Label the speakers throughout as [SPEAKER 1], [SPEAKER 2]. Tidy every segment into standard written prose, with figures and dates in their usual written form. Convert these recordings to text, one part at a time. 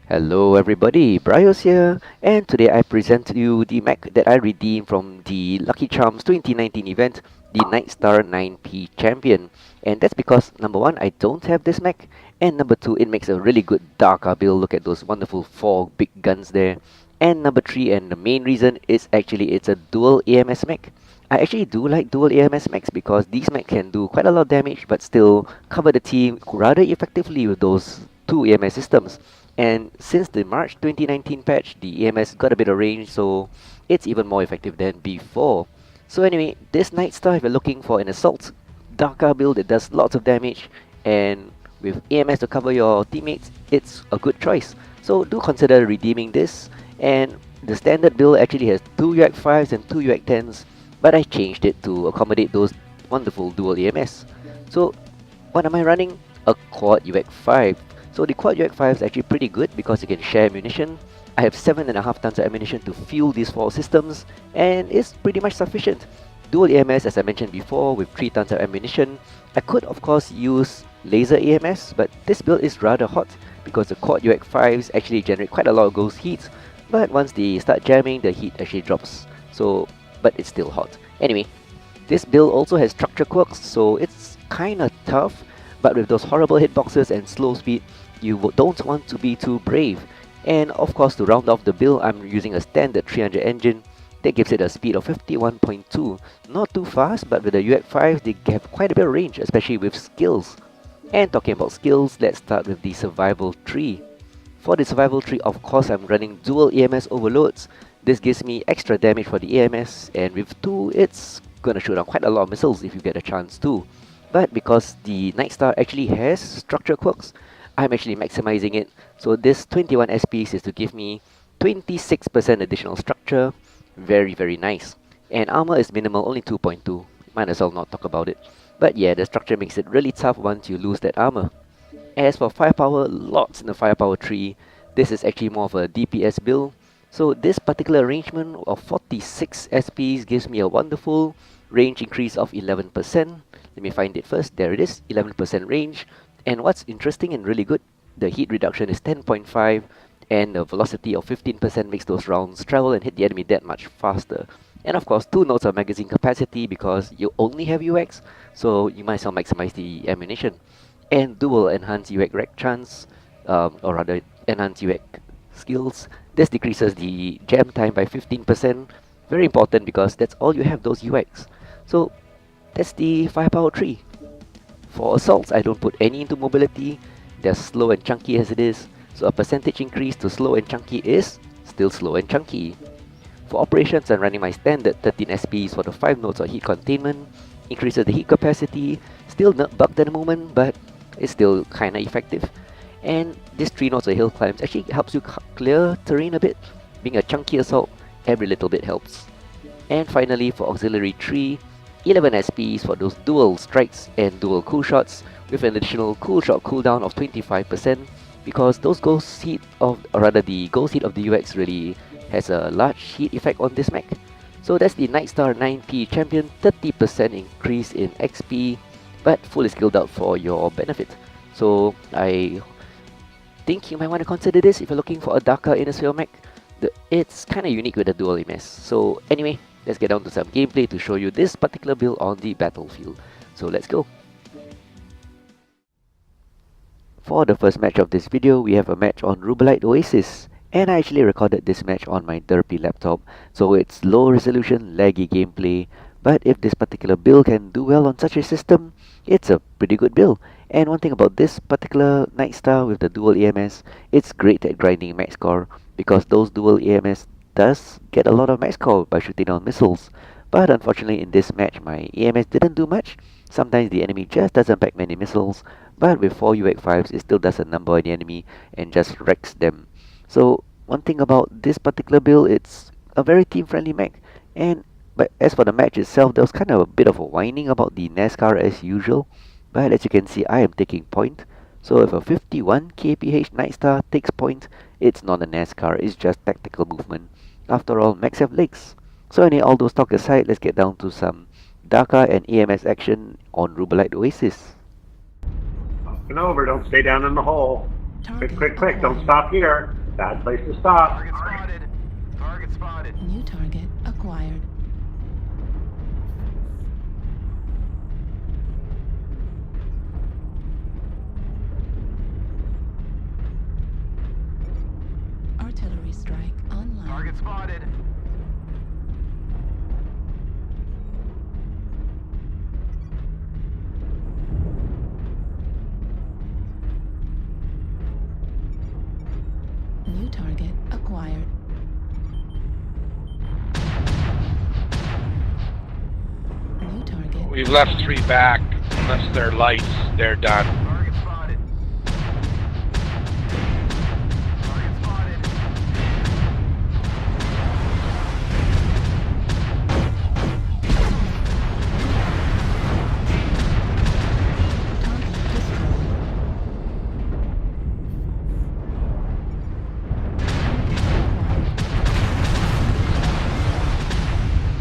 [SPEAKER 1] Hello everybody, BrioS here, and today I present to you the mech that I redeemed from the Lucky Charms 2019 event, the Nightstar-9P Champion. And that's because number one, I don't have this mech, and number two, it makes a really good Dakka build. Look at those wonderful four big guns there. And number three, and the main reason is actually it's a dual AMS mech. I actually do like dual AMS mechs because these mechs can do quite a lot of damage but still cover the team rather effectively with those two AMS systems. And since the March 2019 patch, the EMS got a bit of range, so it's even more effective than before. So anyway, this Nightstar, if you're looking for an assault Dakka build that does lots of damage, and with EMS to cover your teammates, it's a good choice. So do consider redeeming this, and the standard build actually has 2 UAC 5s and 2 UAC 10s, but I changed it to accommodate those wonderful dual EMS. So what am I running? A quad UAC 5. So the quad UAC 5 is actually pretty good because you can share ammunition. I have 7.5 tons of ammunition to fuel these 4 systems, and it's pretty much sufficient. Dual AMS, as I mentioned before, with 3 tons of ammunition. I could of course use laser AMS, but this build is rather hot because the quad UAC 5s actually generate quite a lot of ghost heat, but once they start jamming, the heat actually drops. So, but it's still hot. Anyway, this build also has structure quirks, so it's kinda tough, but with those horrible hitboxes and slow speed, you don't want to be too brave. And of course, to round off the build, I'm using a standard 300 engine that gives it a speed of 51.2. Not too fast, but with the UAC 5, they have quite a bit of range, especially with skills. And talking about skills, let's start with the survival tree. For the survival tree, of course, I'm running dual EMS overloads. This gives me extra damage for the EMS, and with 2, it's gonna shoot down quite a lot of missiles if you get a chance to. But because the Nightstar actually has structure quirks, I'm actually maximizing it. So this 21 SPs is to give me 26% additional structure. Very, very nice. And armor is minimal, only 2.2. Might as well not talk about it. But yeah, the structure makes it really tough once you lose that armor. As for firepower, lots in the firepower tree. This is actually more of a DPS build. So this particular arrangement of 46 SPs gives me a wonderful range increase of 11%. Let me find it first. There it is, 11% range. And what's interesting and really good, the heat reduction is 10.5 and the velocity of 15% makes those rounds travel and hit the enemy that much faster. And of course, 2 nodes of magazine capacity because you only have UX, so you might as well maximize the ammunition. And dual enhance UX rec chance, or rather enhance UX skills. This decreases the jam time by 15%. Very important because that's all you have, those UX. So that's the firepower tree. For assaults, I don't put any into mobility. They're slow and chunky as it is, so a percentage increase to slow and chunky is still slow and chunky. For operations, I'm running my standard 13 SPs for the 5 nodes of heat containment. Increases the heat capacity, still not bugged at the moment, but it's still kinda effective. And this 3 nodes of hill climbs actually helps you clear terrain a bit. Being a chunky assault, every little bit helps. And finally, for auxiliary 3, 11 SPs for those dual strikes and dual cool shots with an additional cool shot cooldown of 25% because those ghost heat of, or rather the ghost heat of the UX really has a large heat effect on this mech. So that's the Nightstar-9P champion, 30% increase in XP, but fully skilled out for your benefit. So I think you might want to consider this if you're looking for a Dakka inner sphere mech. It's kinda unique with the dual MS. So anyway, let's get down to some gameplay to show you this particular build on the battlefield. So let's go. For the first match of this video, we have a match on Rubelite Oasis. And I actually recorded this match on my derpy laptop, so it's low resolution, laggy gameplay. But if this particular build can do well on such a system, it's a pretty good build. And one thing about this particular Nightstar with the dual EMS, it's great at grinding max score because those dual EMS does get a lot of max score by shooting down missiles. But unfortunately in this match my EMS didn't do much. Sometimes the enemy just doesn't pack many missiles, but with 4 UAC 5s it still does a number on the enemy and just wrecks them. So one thing about this particular build, it's a very team friendly mech. But as for the match itself, there was kind of a bit of a whining about the NASCAR as usual. But as you can see, I am taking point. So if a 51 kph Nightstar takes point, it's not a NASCAR, it's just tactical movement. After all, mechs have legs. So anyway, all those talk aside, let's get down to some Dakka and EMS action on Rubelite Oasis.
[SPEAKER 2] Up and over, don't stay down in the hole. Quick, quick, quick. Don't stop here. Bad place to stop.
[SPEAKER 3] Target spotted. Target spotted.
[SPEAKER 4] New target acquired. Artillery strike online.
[SPEAKER 3] Target spotted.
[SPEAKER 4] New target acquired. New target.
[SPEAKER 5] We've left 3 back. Unless they're lights, they're done.
[SPEAKER 3] Target spotted. Target spotted.
[SPEAKER 4] Target destroyed.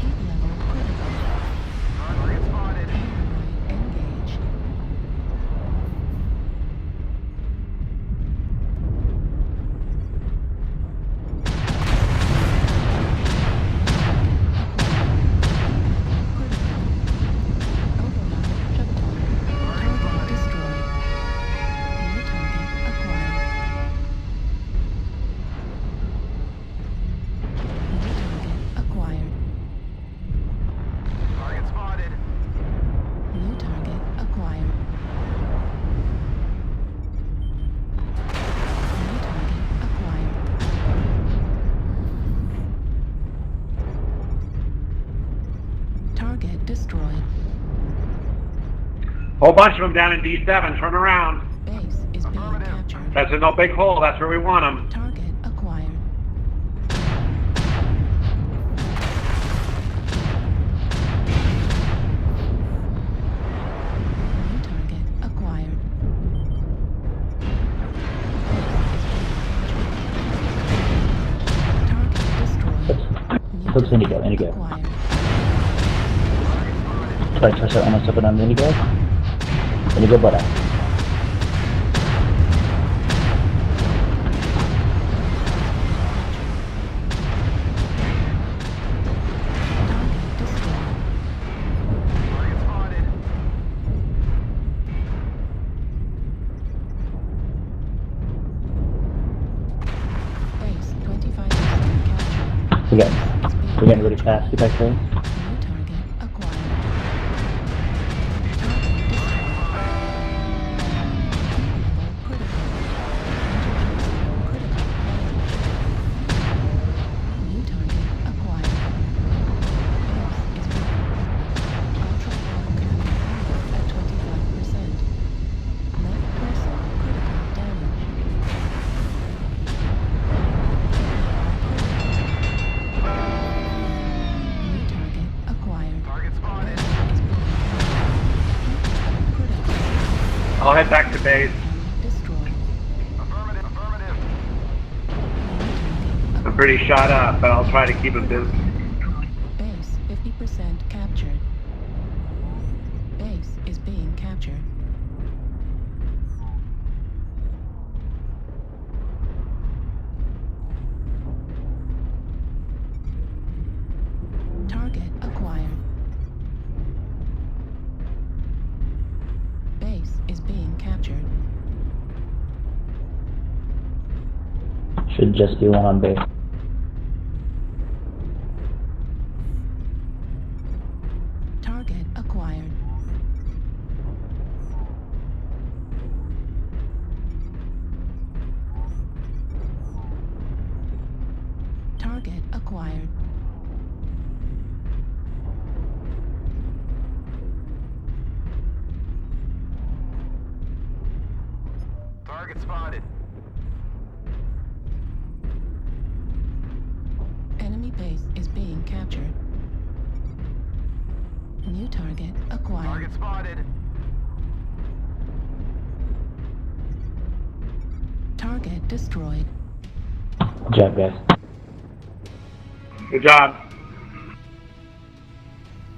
[SPEAKER 4] Heat level critical.
[SPEAKER 3] Target spotted.
[SPEAKER 4] Engaged. Override shut down. Target destroyed. New target acquired. New target acquired.
[SPEAKER 3] Target spotted.
[SPEAKER 4] New target acquired. New target acquired. Target destroyed.
[SPEAKER 2] Whole bunch of them down in D7. Turn around.
[SPEAKER 4] Base is being
[SPEAKER 3] Affirmative.
[SPEAKER 4] captured.
[SPEAKER 2] That's in no big hole. That's where we want them.
[SPEAKER 4] Target acquired. New target acquired. Target destroyed. New
[SPEAKER 6] Folks,
[SPEAKER 4] target
[SPEAKER 6] Indigo.
[SPEAKER 4] acquired.
[SPEAKER 6] Try sa ano sa panang Indigo. Indigo ba?
[SPEAKER 4] Target destroyed.
[SPEAKER 3] Target spotted.
[SPEAKER 4] Base 25% captured.
[SPEAKER 6] Again,
[SPEAKER 4] Is being
[SPEAKER 6] we're getting really fast. Get back there.
[SPEAKER 4] New target acquired. Target destroyed. Heat level critical. Introducing critical energy. New target acquired. Base is being ultra low cabin power at 25%. Left torso critical damage. New target acquired.
[SPEAKER 3] Target spotted.
[SPEAKER 4] Is being critical.
[SPEAKER 2] I'll head back to base.
[SPEAKER 4] Destroyed.
[SPEAKER 3] Affirmative. Affirmative.
[SPEAKER 2] I'm pretty shot up, but I'll try to keep them busy.
[SPEAKER 4] Base 50% captured. Base is being captured. Target acquired. Base is being captured.
[SPEAKER 6] Should just be one on base.
[SPEAKER 4] Target acquired. Target acquired.
[SPEAKER 3] Target spotted.
[SPEAKER 4] Enemy base is being captured. New target acquired.
[SPEAKER 3] Target spotted.
[SPEAKER 4] Target destroyed.
[SPEAKER 6] Good job, guys.
[SPEAKER 2] Good job.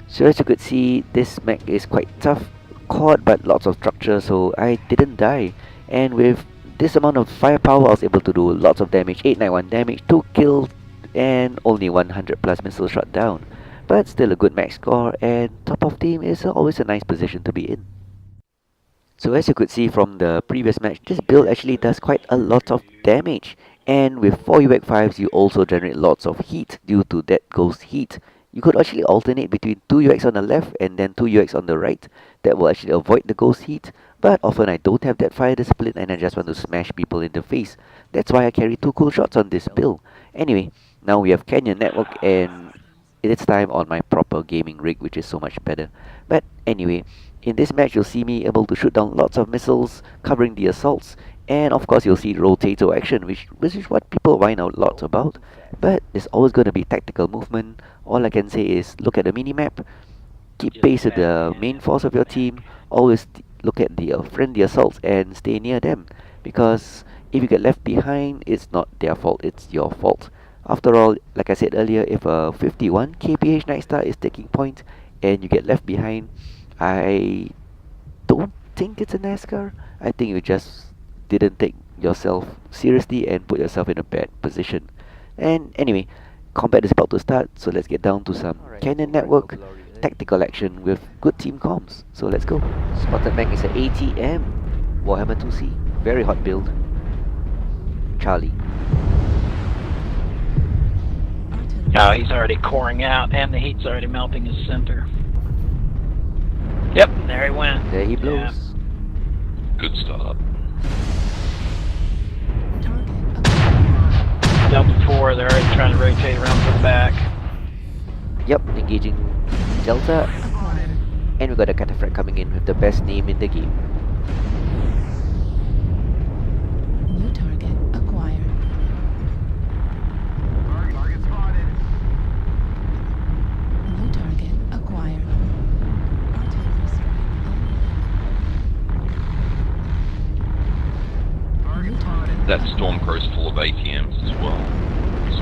[SPEAKER 1] So as you could see, this mech is quite tough, caught but lots of structure, so I didn't die. And with this amount of firepower, I was able to do lots of damage, 891 damage, 2 kills, and only 100 plus missile shot down. But still a good max score, and top of team is always a nice position to be in. So as you could see from the previous match, this build actually does quite a lot of damage. And with 4 UX5s, you also generate lots of heat due to that ghost heat. You could actually alternate between 2 UX on the left and then 2 UX on the right. That will actually avoid the ghost heat. But often I don't have that fire discipline and I just want to smash people in the face. That's why I carry 2 cool shots on this build. Anyway, now we have Canyon Network and it's time on my proper gaming rig, which is so much better. But anyway, in this match you'll see me able to shoot down lots of missiles covering the assaults, and of course you'll see rotator action, which is what people whine out lots about. But there's always going to be tactical movement. All I can say is look at the minimap, keep pace with the main force of your team, always look at the friendly assaults and stay near them, because if you get left behind, it's not their fault, it's your fault. After all, like I said earlier, if a 51 kph Nightstar is taking point and you get left behind, I don't think it's a NASCAR. I think you just didn't take yourself seriously and put yourself in a bad position. And anyway, combat is about to start, so let's get down to some Cannon Network tactical action with good team comms. So let's go. Spotted Mech is an ATM Warhammer 2C, very hot build. Charlie.
[SPEAKER 7] Oh, he's already coring out, and the heat's already melting his center. Yep, there he went.
[SPEAKER 1] There he blows.
[SPEAKER 7] Yeah.
[SPEAKER 5] Good start.
[SPEAKER 7] Delta 4, they're already trying to rotate around to the back.
[SPEAKER 1] Yep, engaging Delta. And we got a Cataphract coming in with the best name in the game.
[SPEAKER 4] New target acquired.
[SPEAKER 3] Target spotted.
[SPEAKER 4] New target acquired. Artillery strike. New target.
[SPEAKER 5] That Stormcrow's full of ATMs as well.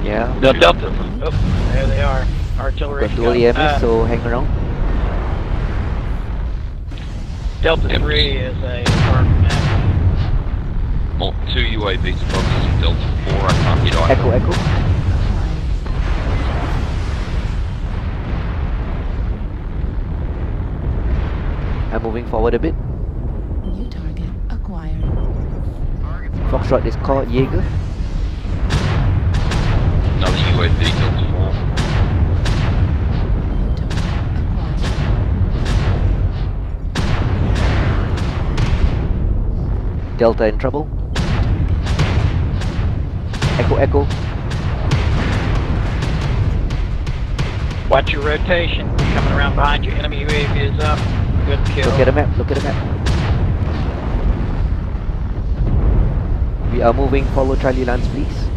[SPEAKER 1] Yeah,
[SPEAKER 7] The Delta, oh, there they are. Artillery.
[SPEAKER 1] got dual EMS, so hang around.
[SPEAKER 7] Delta
[SPEAKER 5] Yep.
[SPEAKER 7] 3 is a armed mech.
[SPEAKER 5] Well, 2 UAVs above us and Delta 4, I can't hit either.
[SPEAKER 1] Echo, echo. I'm moving forward a bit.
[SPEAKER 4] New target acquired.
[SPEAKER 1] Foxtrot is called Jaeger.
[SPEAKER 5] Another UAV, Delta 4.
[SPEAKER 4] New target acquired.
[SPEAKER 1] Delta in trouble. Echo, echo.
[SPEAKER 7] Watch your rotation. Coming around behind you. Enemy UAV is up. Good kill.
[SPEAKER 1] Look at the map, look at the map. We are moving, follow Charlie Lance please.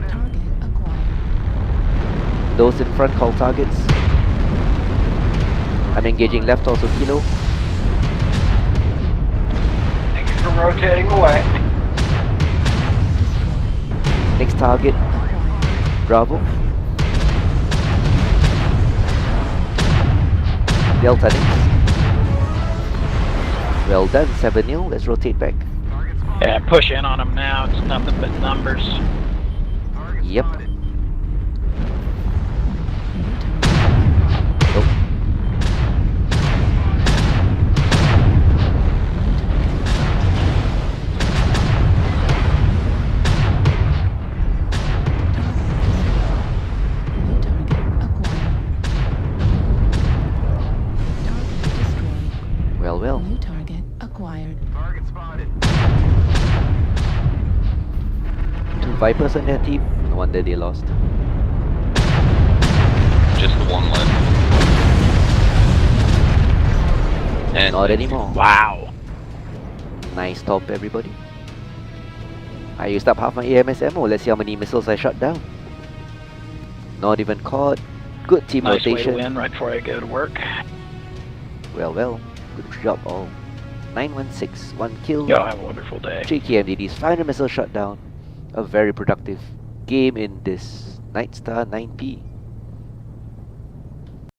[SPEAKER 4] Target acquired.
[SPEAKER 1] Those in front call targets. I'm engaging left also Kilo.
[SPEAKER 7] Thank you for rotating away.
[SPEAKER 1] Next target, Bravo. Delta next. Well done, 7-0, let's rotate back.
[SPEAKER 7] Yeah, push in on them now. It's nothing but numbers.
[SPEAKER 1] Yep.
[SPEAKER 4] New target
[SPEAKER 1] Oh.
[SPEAKER 4] New target acquired. Target destroyed.
[SPEAKER 1] Well, well.
[SPEAKER 4] New target acquired.
[SPEAKER 3] Target spotted.
[SPEAKER 1] 2 Vipers on their team, no wonder they lost.
[SPEAKER 5] Just the one left. And
[SPEAKER 1] Not anymore.
[SPEAKER 7] Wow.
[SPEAKER 1] Nice top, everybody. I used up half my AMS ammo. Let's see how many missiles I shot down. Not even caught. Good team
[SPEAKER 7] Nice way to
[SPEAKER 1] rotation.
[SPEAKER 7] win right before I go to work.
[SPEAKER 1] Well, well. Good job all. 916, 1 kill.
[SPEAKER 7] Y'all have a wonderful day.
[SPEAKER 1] 3 KMDDs, 500 missiles shot down. A very productive game in this Nightstar 9P.